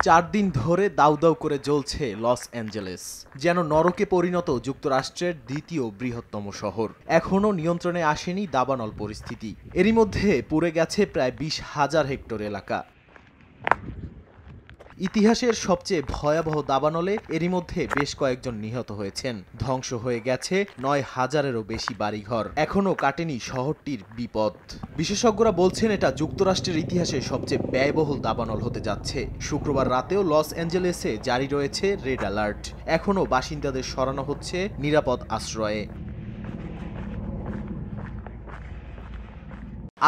4 দিন ধরে দাউ দাউ করে জ্বলছে লস অ্যাঞ্জেলেস। যেন নরকে পরিণত যুক্তরাষ্ট্রের দ্বিতীয় বৃহত্তম শহর। এখনও নিয়ন্ত্রণে আসেনি দাবানল পরিস্থিতি। এরই মধ্যে পুড়ে গেছে প্রায় 20,000 হেক্টর এলাকা। ইতিহাসের সবচেয়ে ভয়াবহ দাবানলে এরই মধ্যে বেশ কয়েকজন নিহত হয়েছেন। ধ্বংস হয়ে গেছে 9,000-এরও বেশি বাড়িঘর। এখনও কাটেনি শহরটির বিপদ। বিশেষজ্ঞরা বলছেন এটা যুক্তরাষ্ট্রের ইতিহাসে সবচেয়ে ব্যয়বহুল দাবানল হতে যাচ্ছে। শুক্রবার রাতেও লস অ্যাঞ্জেলেসে জারি রয়েছে রেড অ্যালার্ট। এখনও বাসিন্দাদের সরানো হচ্ছে নিরাপদ আশ্রয়ে।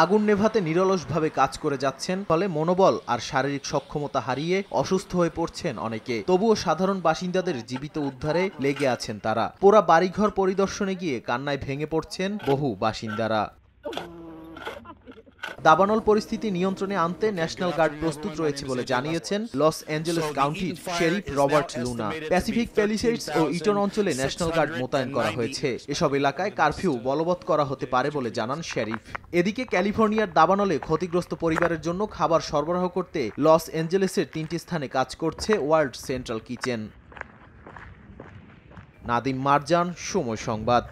আগুন নেভাতে নিরলসভাবে কাজ করে যাচ্ছেন, ফলে মনোবল আর শারীরিক সক্ষমতা হারিয়ে অসুস্থ হয়ে পড়ছেন অনেকে। তবুও সাধারণ বাসিন্দাদের জীবিত উদ্ধারে লেগে আছেন তারা। পোড়া বাড়িঘর পরিদর্শনে গিয়ে কান্নায় ভেঙে পড়ছেন বহু বাসিন্দারা। দাবানল পরিস্থিতি নিয়ন্ত্রণে আনতে ন্যাশনাল গার্ড প্রস্তুত রয়েছে বলে জানিয়েছেন লস অ্যাঞ্জেলেস কাউন্টির sheriff Robert Luna. Pacific Palisades ও ইটন অঞ্চলে ন্যাশনাল গার্ড মোতায়েন করা হয়েছে। এসব এলাকায় কারফিউ বলবৎ করা হতে পারে বলে জানান শেরিফ। এদিকে ক্যালিফোর্নিয়ার দাবানলে ক্ষতিগ্রস্ত পরিবারের জন্য খাবার সরবরাহ করতে লস অ্যাঞ্জেলেসের 3টি স্থানে কাজ করছে world central kitchen. Nadim Marjan, সময় সংবাদ।